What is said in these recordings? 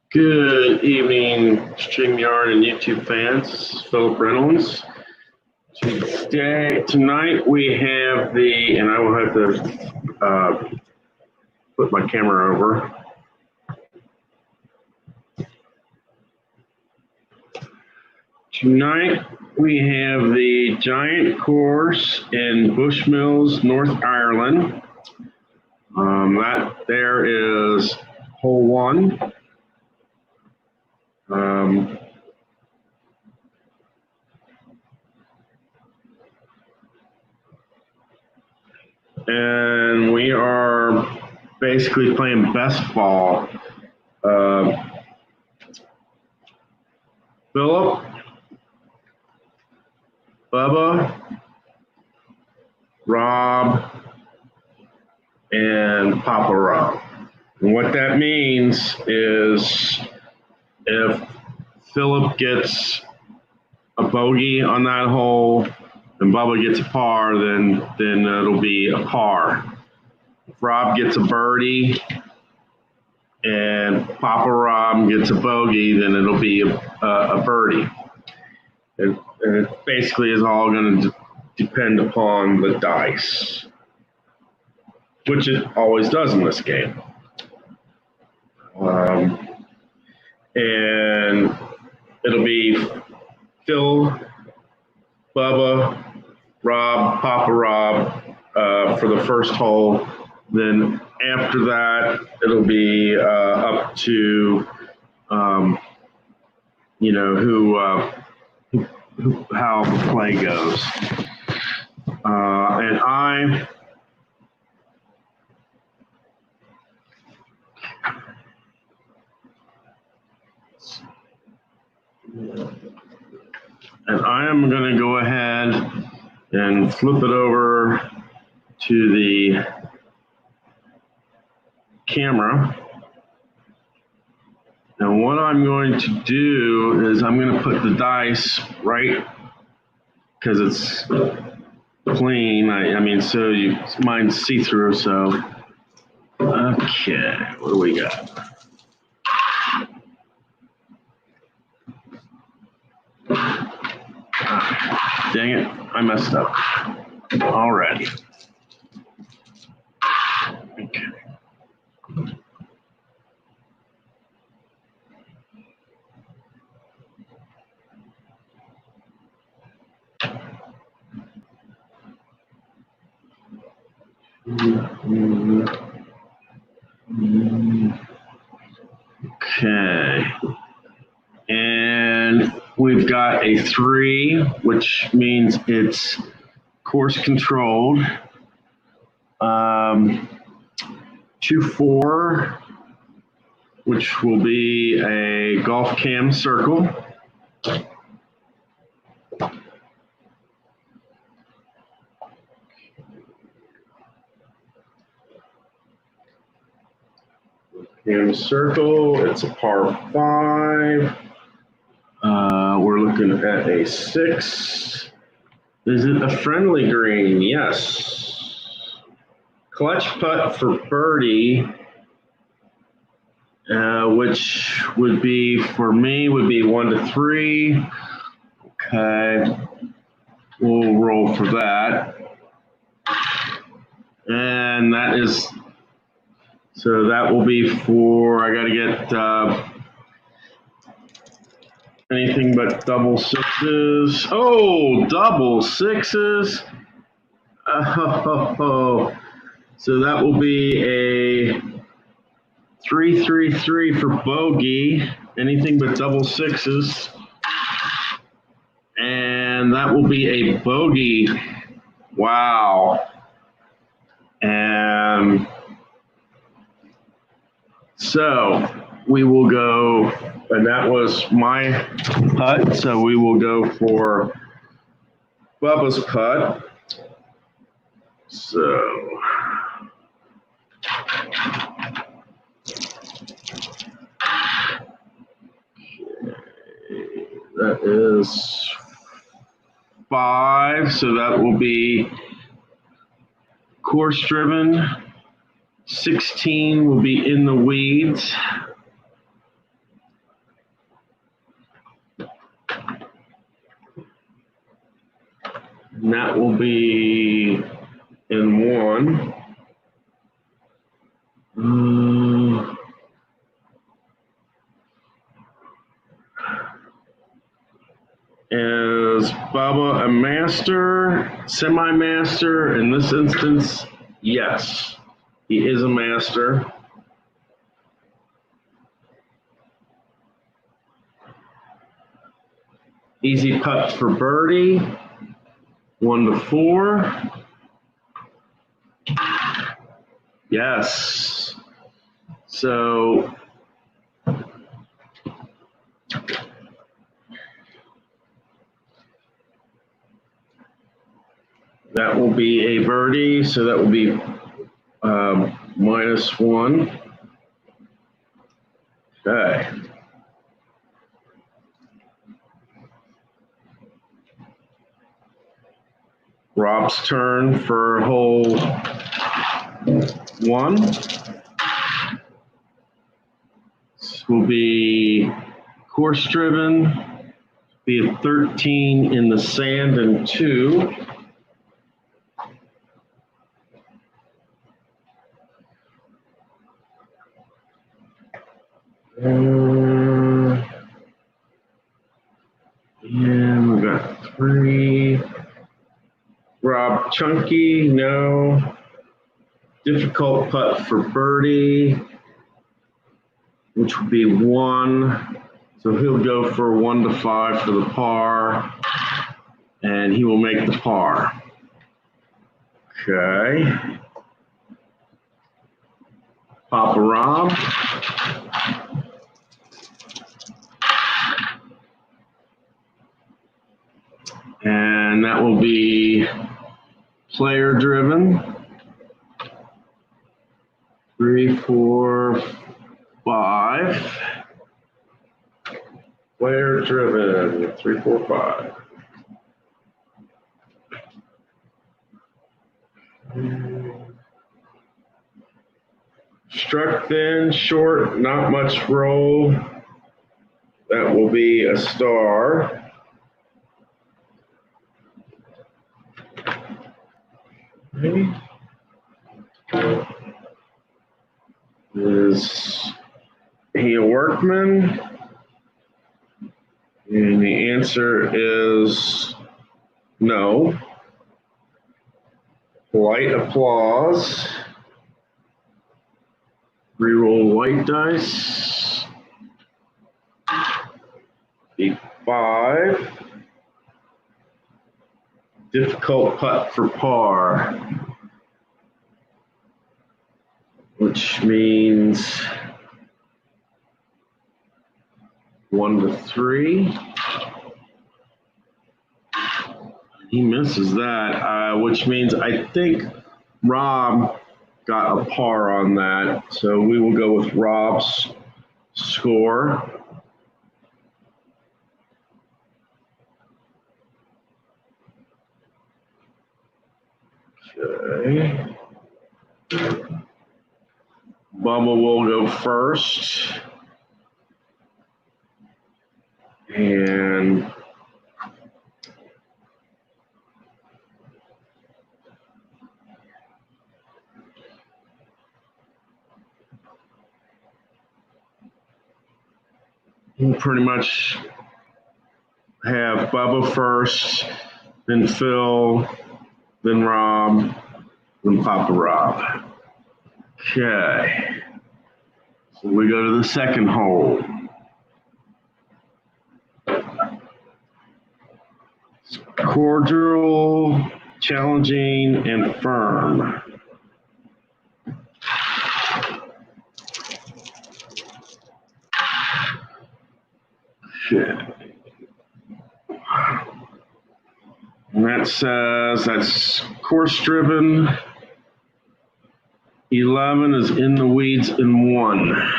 Good evening, StreamYard and YouTube fans. This is Philip Reynolds. Tonight we have and I will have to put my camera over. Tonight we have the giant course in Bushmills, North Ireland. That there is hole one. And we are basically playing best ball. Philip, Bubba, Rob, and Papa Rob. And what that means is if Philip gets a bogey on that hole and Bubba gets a par, then it'll be a par. If Rob gets a birdie and Papa Rob gets a bogey, then it'll be a birdie. And it basically is all going to depend upon the dice, which it always does in this game. And it'll be Phil, Bubba, Rob, Papa Rob for the first hole. Then after that, it'll be up to how the play goes. And I am going to go ahead and flip it over to the camera. And what I'm going to do is I'm going to put the dice right, because it's clean. So mine's see-through, so. Okay, what do we got? Dang it, I messed up already. Okay. Okay. And we've got a 3, which means it's course controlled. 2-4, which will be a golf cam circle. Cam circle, it's a par 5. We're looking at a 6. Is it a friendly green? Yes. Clutch putt for birdie, which would be, for me, would be 1 to 3. Okay. We'll roll for that. And that is, so that will be for, I got to get anything but double sixes. Oh, double sixes. Oh, so that will be a 3-3-3 for bogey. Anything but double sixes. And that will be a bogey. Wow. And so we will go, and that was my putt, so we will go for Bubba's putt. So that is 5, so that will be course driven. 16 will be in the weeds. And that will be in 1. Is Bubba a master, semi-master? In this instance, yes, he is a master. Easy putt for birdie, 1 to 4. Yes. So that will be a birdie, so that will be -1. Okay. Rob's turn for hole 1. This will be course driven, be a 13 in the sand and 2. And we've got 3. Rob Chunky, no. Difficult putt for birdie, which would be 1. So he'll go for 1 to 5 for the par, and he will make the par. Okay. Papa Rob. And that will be player driven. 3, 4, 5. Player driven. 3, 4, 5. Struck thin, short, not much roll. That will be a star. Okay. Is he a workman? And the answer is no. Polite applause. Reroll white dice. Be 5. Difficult putt for par, which means 1 to 3. He misses that, which means I think Rob got a par on that. So we will go with Rob's score. Okay. Bubba will go first. And we'll pretty much have Bubba first, then Phil, then Rob, then Papa Rob. Okay. So we go to the second hole. Cordial, challenging, and firm. Okay. And that says that's course driven. 11 is in the weeds in 1.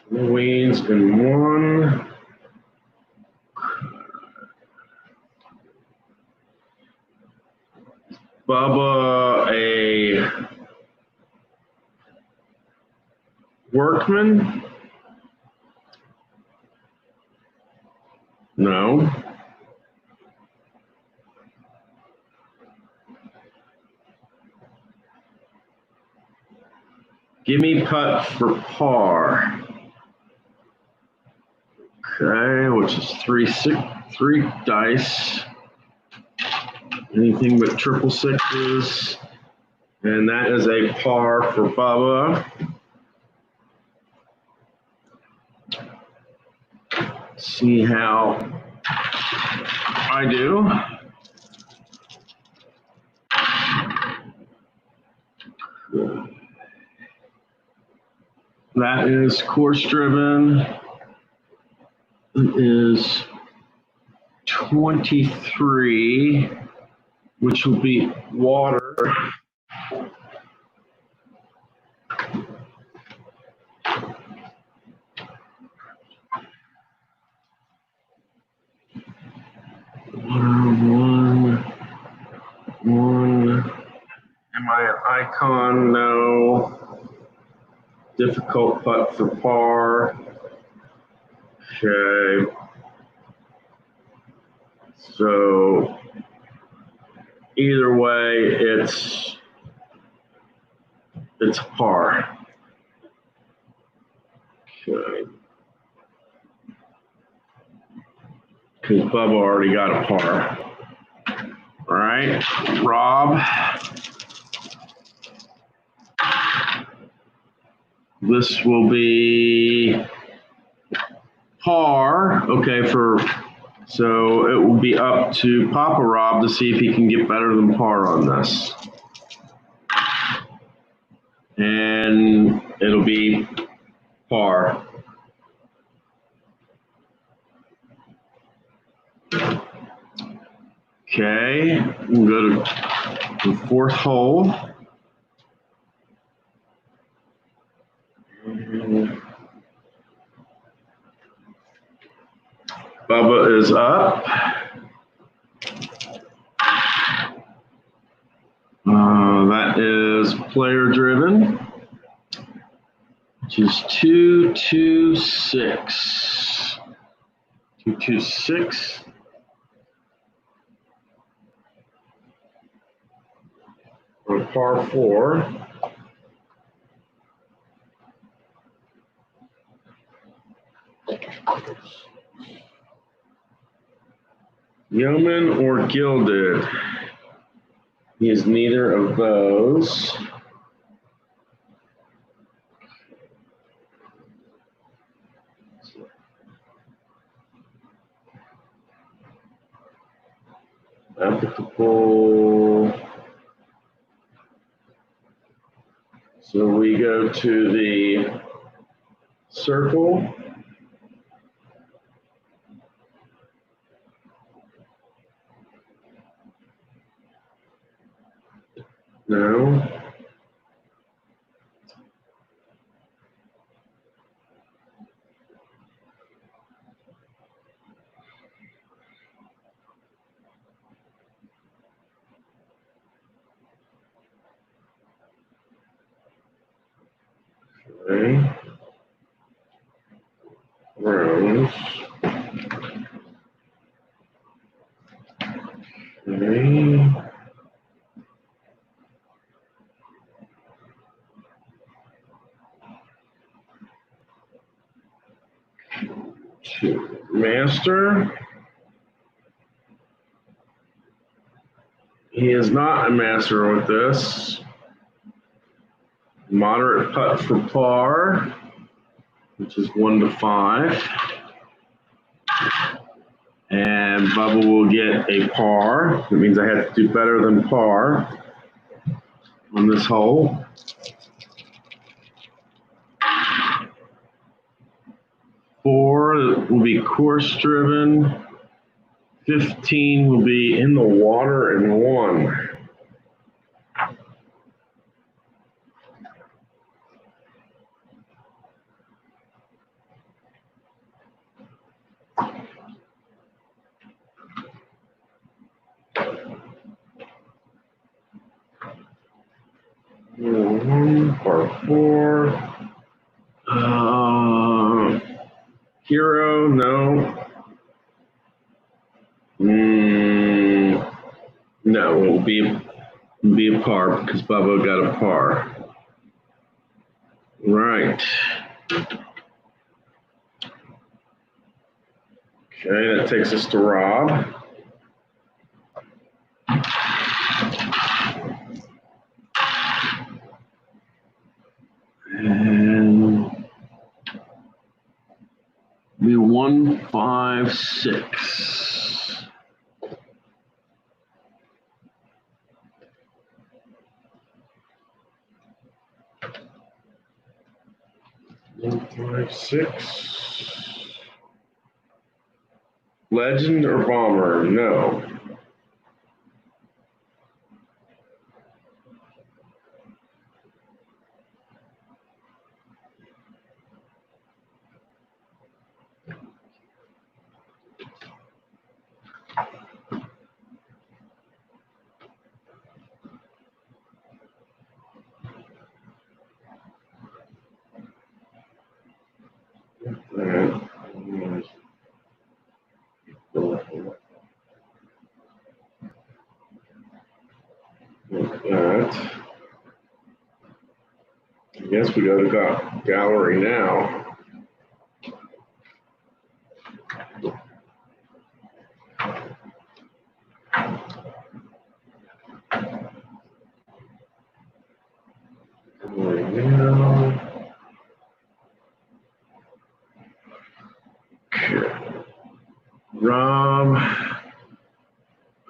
Weeds in 1. Bubba a workman? No. Give me putt for par. Okay, which is three dice. Anything but triple sixes. And that is a par for Bubba. See how I do. That is course driven. It is 23, which will be water. One. Am I an icon? No. Difficult putt for par. Okay. So either way, it's par. Okay. Because Bubba already got a par. All right, Rob. This will be par. Okay, so it will be up to Papa Rob to see if he can get better than par on this. And it'll be par. Okay, we'll go to the fourth hole. Bubba is up. That is player driven, which is 226. 226. On par 4. Yeoman or gilded? He is neither of those. Applicable. So we go to the circle. No. Okay. Rose. Okay. Master. He is not a master with this. Moderate putt for par, which is 1 to 5. And Bubba will get a par. That means I have to do better than par on this hole. 4 will be course driven. 15 will be in the water, and 1. 1, par 4. Hero, no. No, it will be a par because Bubba got a par. Right. Okay, that takes us to Rob. And be 1, 5, 6. One, 5, 6. Legend or Bomber? No. That. I guess we go to gallery now. Rob,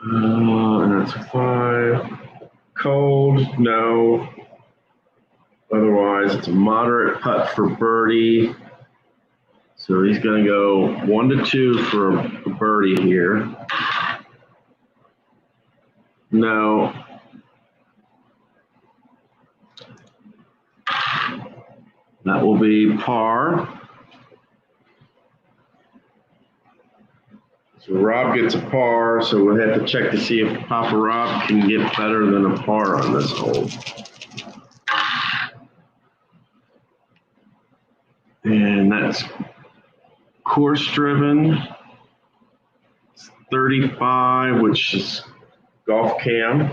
and that's 5. Cold, no. Otherwise, it's a moderate putt for birdie. So he's going to go 1 to 2 for a birdie here. No. That will be par. So Rob gets a par, so we'll have to check to see if Papa Rob can get better than a par on this hole. And that's course driven. It's 35, which is golf cam.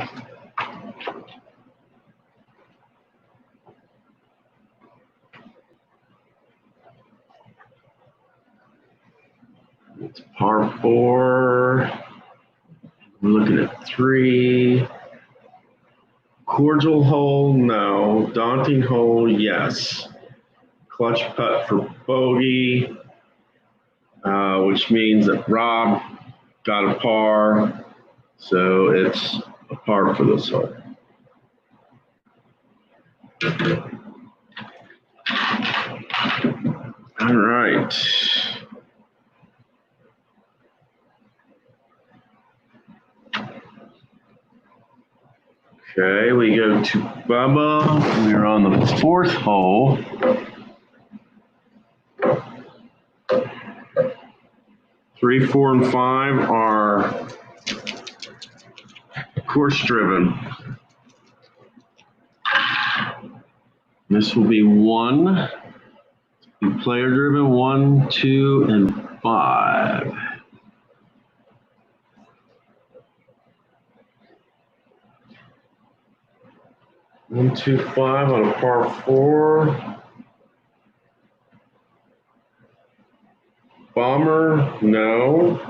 It's par 4. We're looking at 3. Cordial hole, no. Daunting hole, yes. Clutch putt for bogey, which means that Rob got a par, so it's a par for this hole. All right. Okay, we go to Bubba. We're on the 4th hole. Three, 4, and 5 are course driven. This will be 1. Player driven 1, 2, and 5. One, 2, 5 on a par 4. Bomber, no.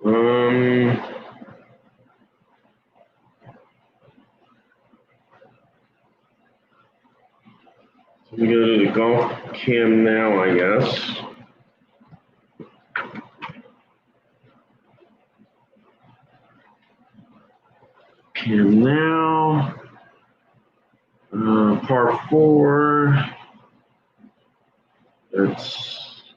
Okay. So we go to the golf cam now, I guess. Cam now. Par 4. That's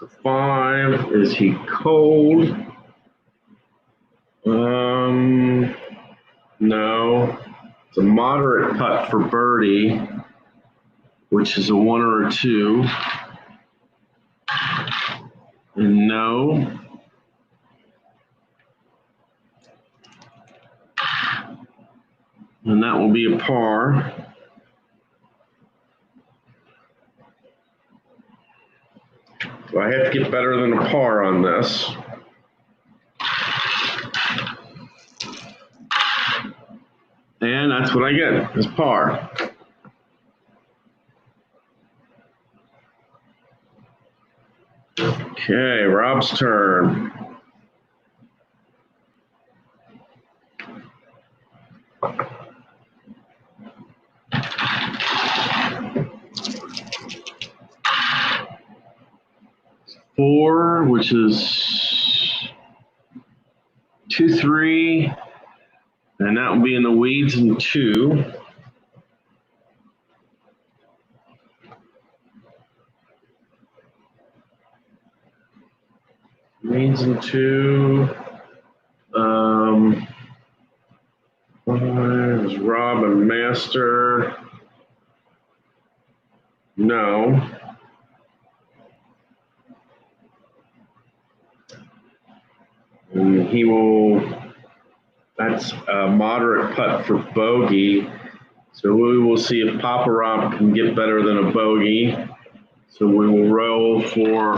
the 5. Is he cold? No. It's a moderate putt for birdie, which is a 1 or a 2. And no. And that will be a par. So I have to get better than a par on this. And that's what I get, is par. Okay, Rob's turn. Four, which is 2, 3, and that will be in the weeds in 2. Weeds in 2. Is Rob a master? No. And he will, that's a moderate putt for bogey. So we will see if Papa Rob can get better than a bogey. So we will roll for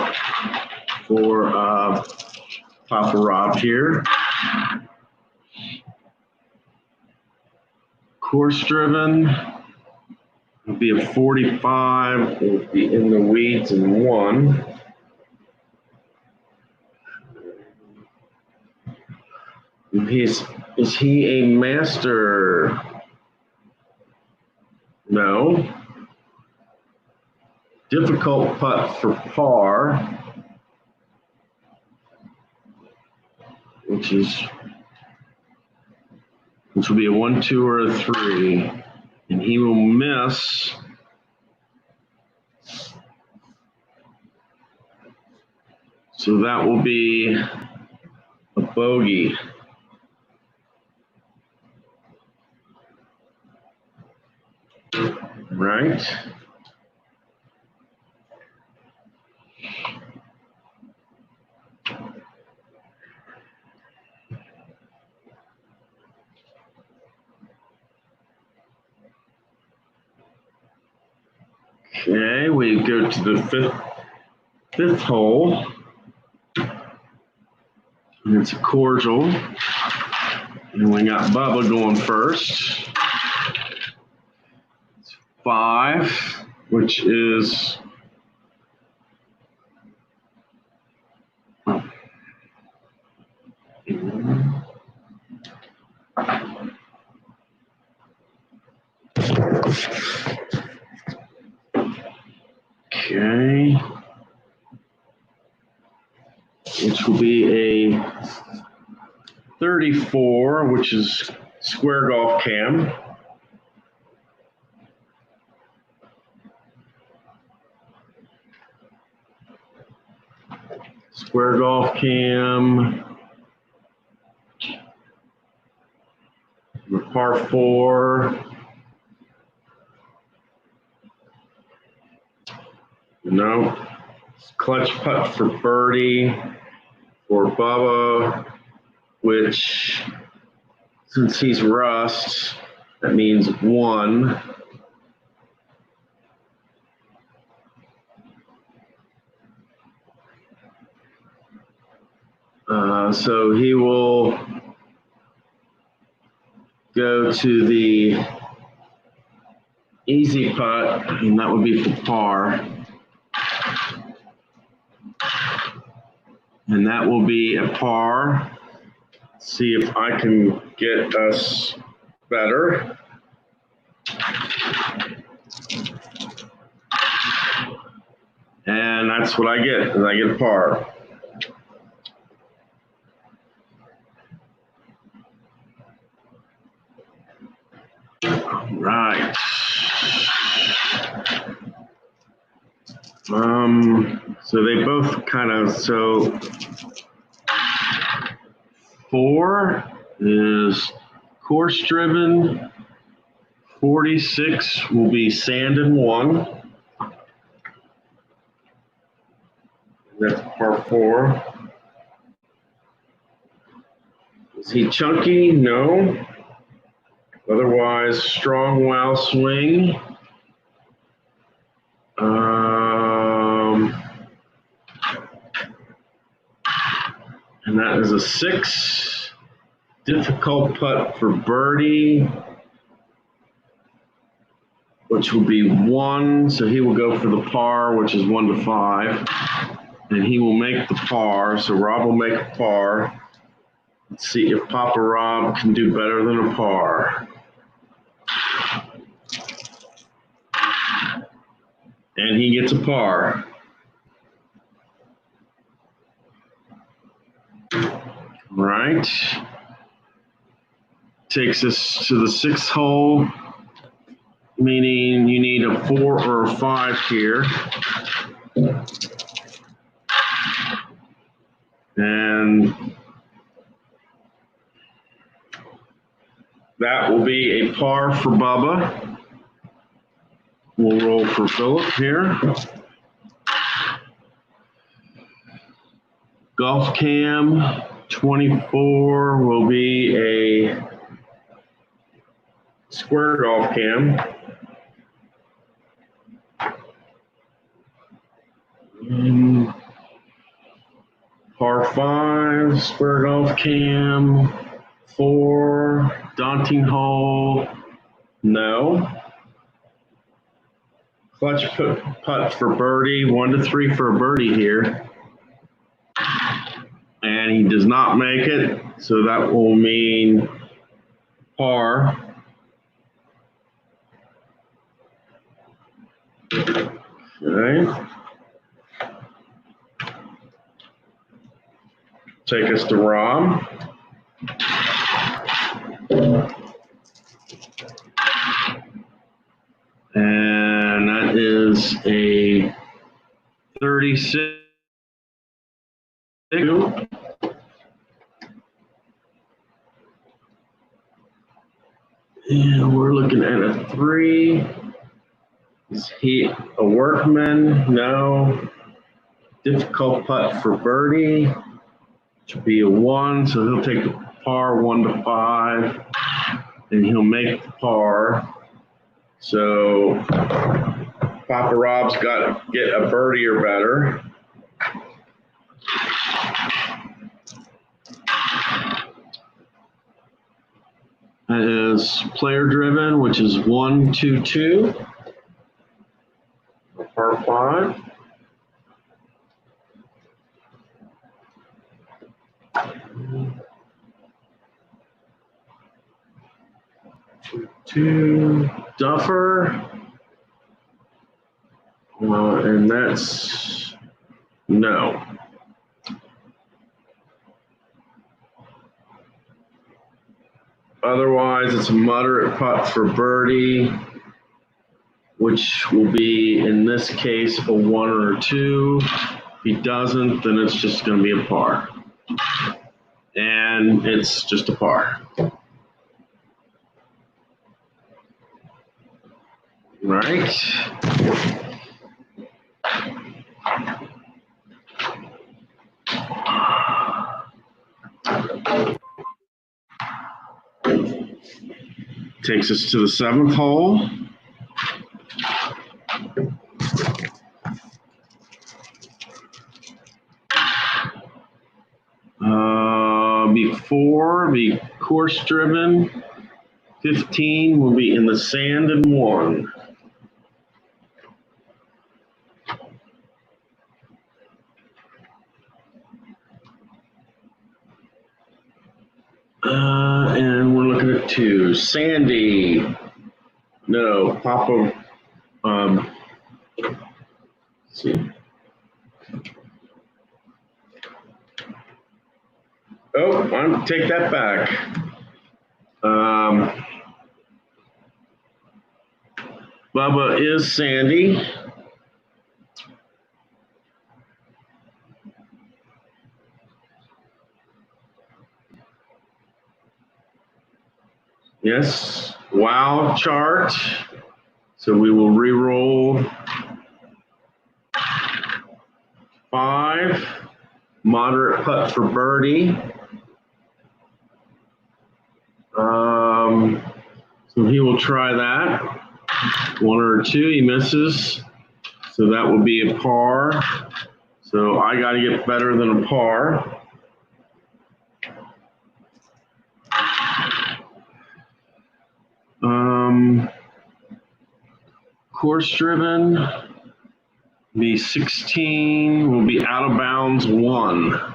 Papa Rob here. Course driven will be a 45. It will be in the weeds in 1. Is he a master? No. Difficult putt for par, which will be a 1, 2, or a 3, and he will miss. So that will be a bogey. Right? Okay, we go to the fifth hole. And it's a cordial. And we got Bubba going first. It's 5, which is okay. Which will be a 34, which is square golf cam. Square golf cam. Par 4. No. Clutch putt for birdie for Bubba, which, since he's rust, that means 1. So he will go to the easy putt, and that would be for par. And that will be a par. See if I can get us better. And that's what I get, is I get a par. Right. So they both kind of, so 4 is course driven. 46 will be sand and 1. That's par 4. Is he chunky? No. Otherwise, strong wild swing. And that is a 6. Difficult putt for birdie, which will be 1. So he will go for the par, which is 1 to 5. And he will make the par. So Rob will make a par. Let's see if Papa Rob can do better than a par. And he gets a par. Right. Takes us to the 6th hole, meaning you need a 4 or a 5 here. And that will be a par for Bubba. We'll roll for Philip here. Golf cam 24 will be a square golf cam. Par 5, square golf cam, 4, daunting hole, no. Clutch putt for birdie, 1 to 3 for a birdie here. And he does not make it, so that will mean par. Okay. Take us to Rob. And that is a 36. And we're looking at a 3. Is he a workman? No. Difficult putt for birdie. Should be a 1, so he'll take the par 1 to 5, and he'll make the par. So Papa Rob's got to get a birdie or better. That is player driven, which is 1, 2, 2. Par 5. Two Duffer, and that's no. Otherwise, it's a moderate putt for birdie, which will be, in this case, a 1 or a 2. If he doesn't, then it's just going to be a par. And it's just a par. Right. Takes us to the 7th hole. Before be course driven. 15 will be in the sand and 1. And we're looking at 2. Sandy. No, Papa. Let's see. Oh, take that back. Bubba is Sandy. Yes, wow chart. So we will re-roll. 5. Moderate putt for birdie. So he will try that. 1 or 2, he misses. So that will be a par. So I got to get better than a par. Course driven, be 16, will be out of bounds 1.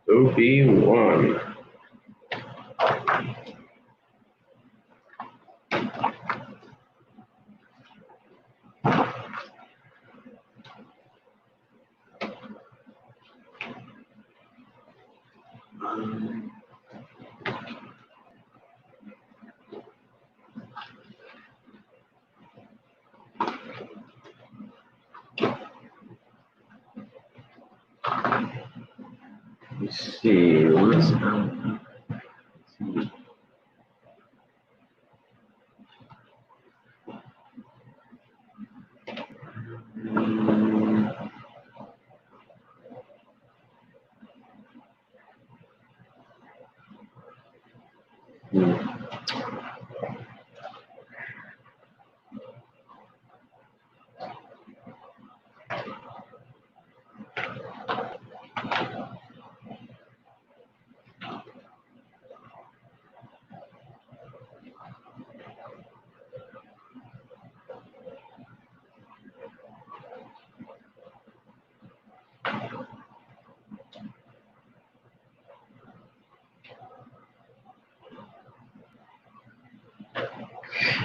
OB1. Let's see, what's out?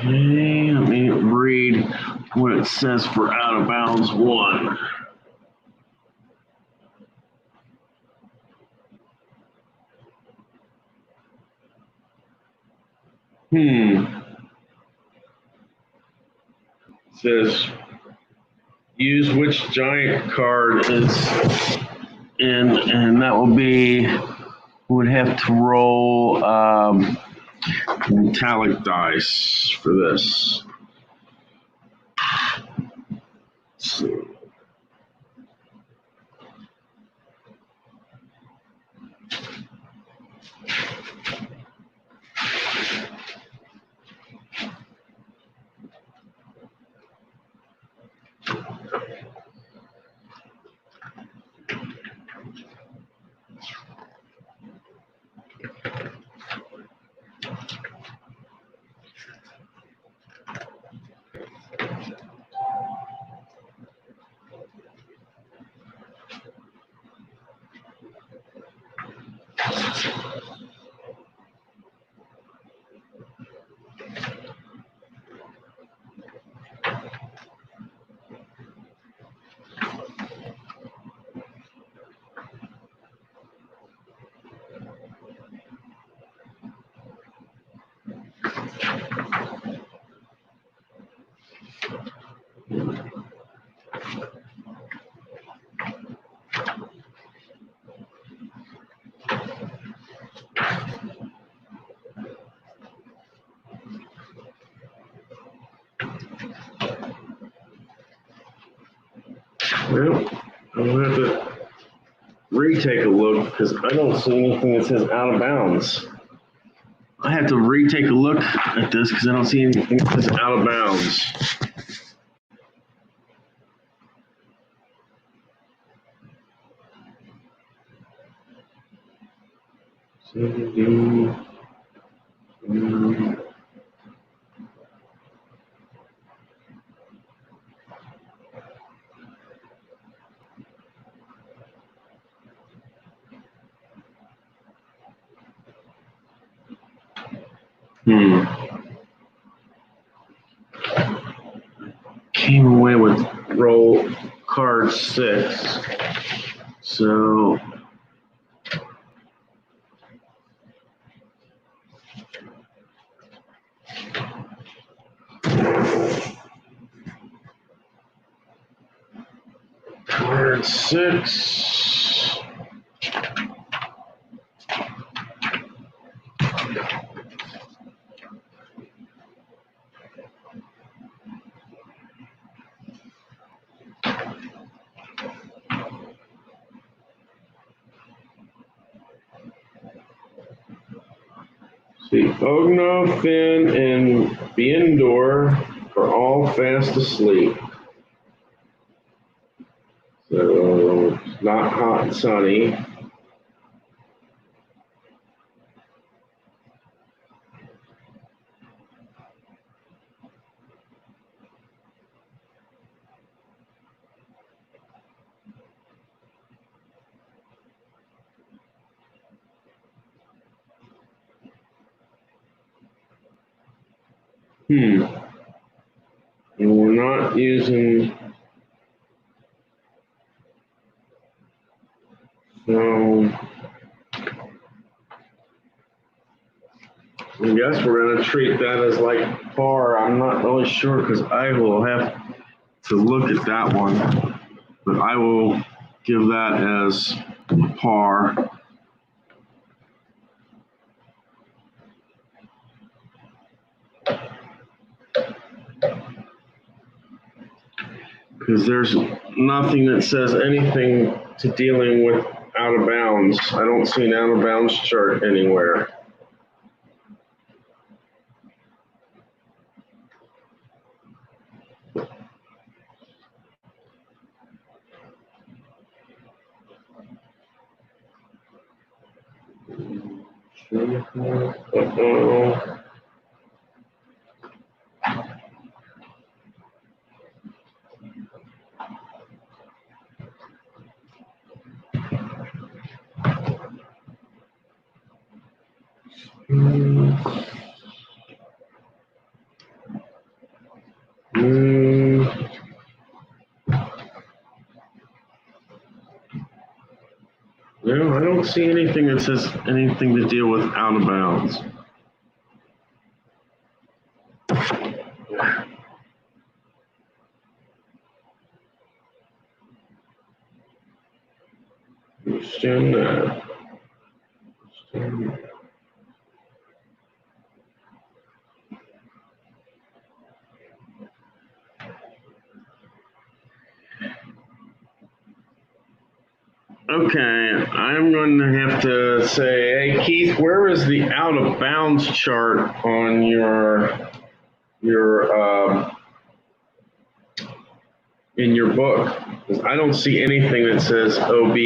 Okay, let me read what it says for out of bounds 1. It says use which giant card is in, and that will be, would have to roll metallic dice for this. So, well, I'll have to retake a look because I don't see anything that says out of bounds. I have to retake a look at this because I don't see anything that says out of bounds. Came away with roll card 6. So card 6. See, Ogno, Finn, and Biendor are all fast asleep. So, it's not hot and sunny. And we're not using, so I guess we're going to treat that as like par. I'm not really sure because I will have to look at that one, but I will give that as par. Because there's nothing that says anything to dealing with out of bounds. I don't see an out of bounds chart anywhere. Uh-oh. No, I don't see anything that says anything to deal with out of bounds. Understand that. Understand that. Okay, I'm going to have to say, hey Keith, where is the out of bounds chart on your in your book? Because I don't see anything that says OB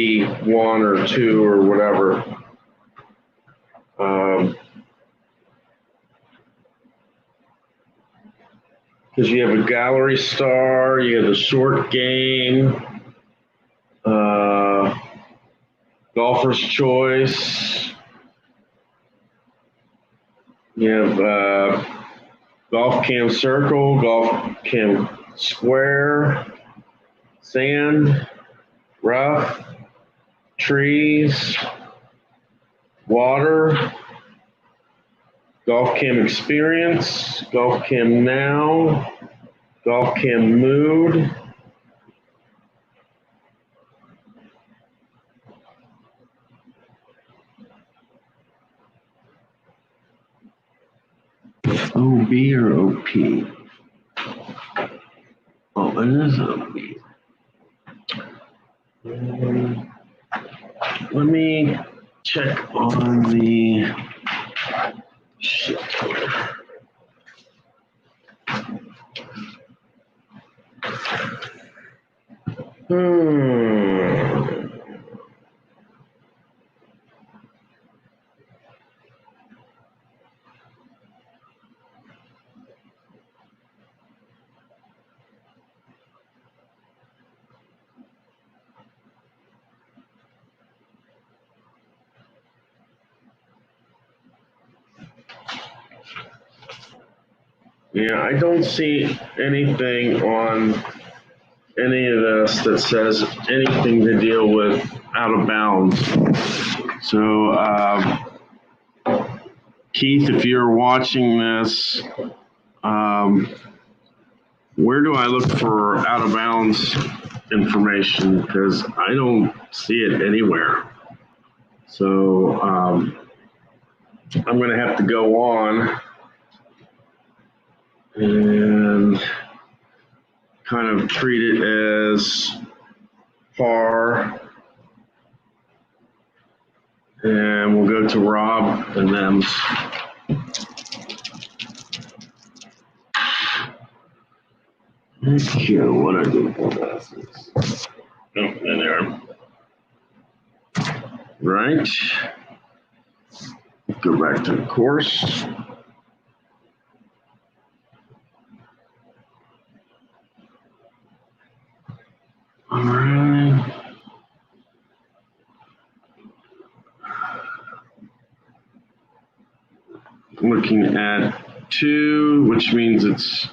1 or 2 or whatever. Because you have a gallery star, you have the short game, golfer's choice, you have golf cam circle, golf cam square, sand, rough, trees, water, golf cam experience, golf cam now, golf cam mood. OB or OP? Oh, it is OB. Let me check on the shit. Yeah, I don't see anything on any of this that says anything to deal with out of bounds. So, Keith, if you're watching this, where do I look for out of bounds information? Because I don't see it anywhere. So, I'm going to have to go on and kind of treat it as par. And we'll go to Rob and them. Okay, what I do with that? Oh, in there. Right. Go back to the course. All right. Looking at 2, which means it's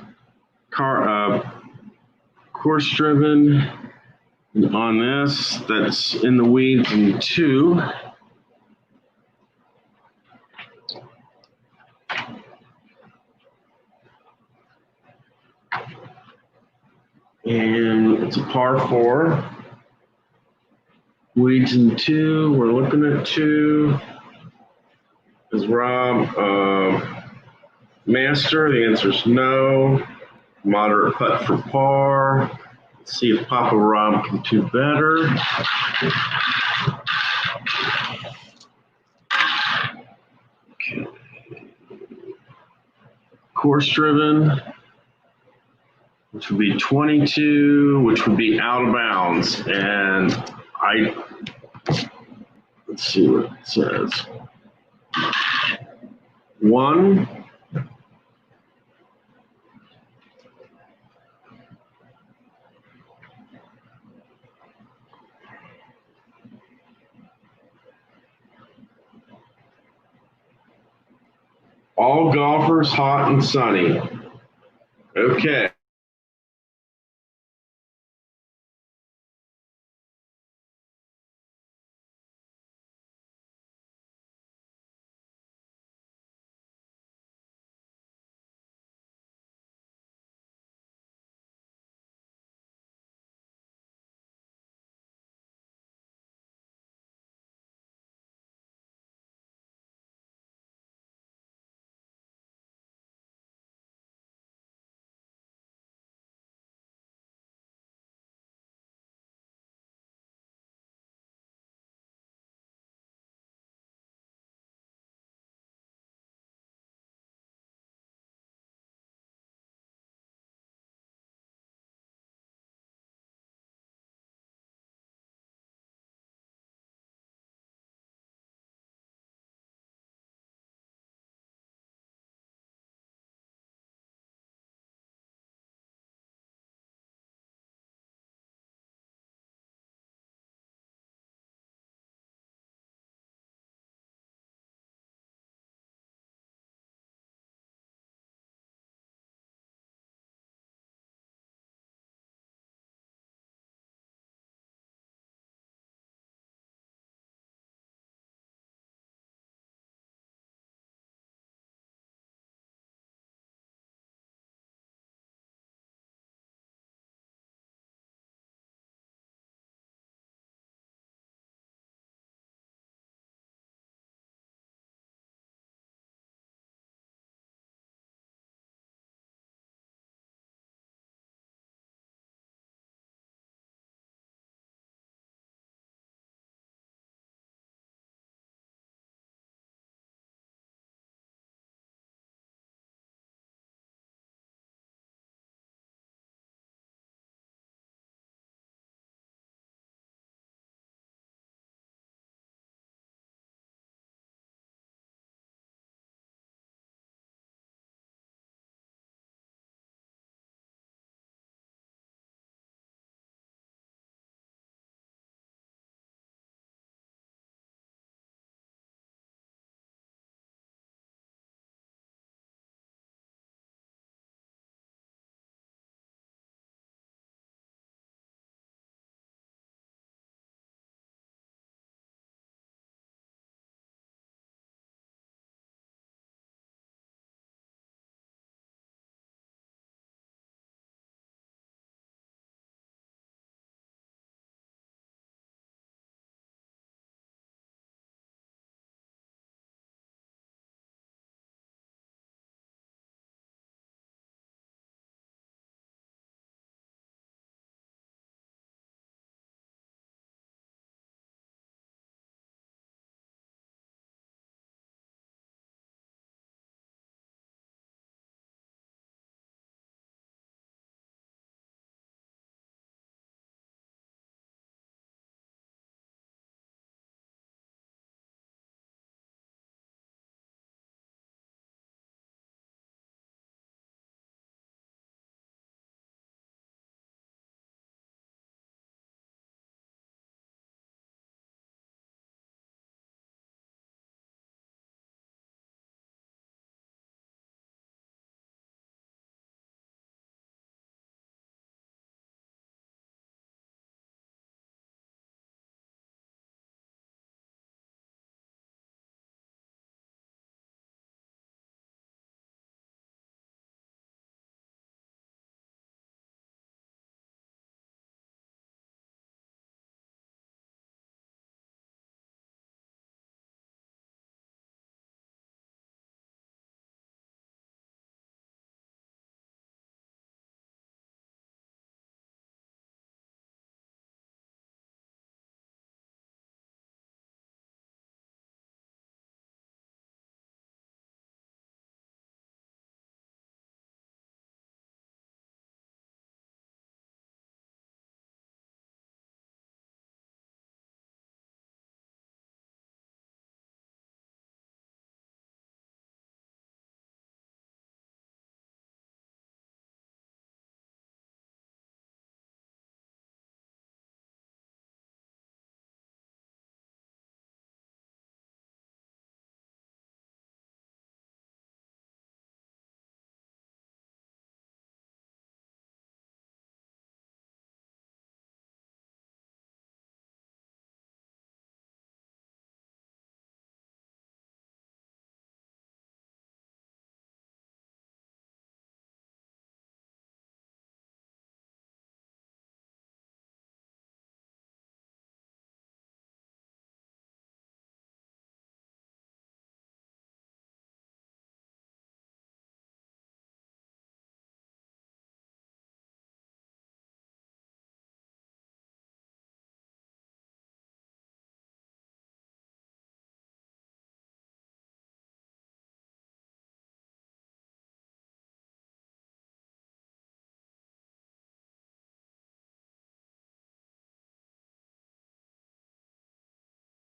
course driven. And on this, that's in the weeds in 2. And it's a par 4. Weeds in 2. We're looking at 2. Is Rob master? The answer is no. Moderate putt for par. Let's see if Papa Rob can do better. Okay. Course driven, which would be 22, which would be out of bounds. And let's see what it says. 1. All golfers hot and sunny. Okay.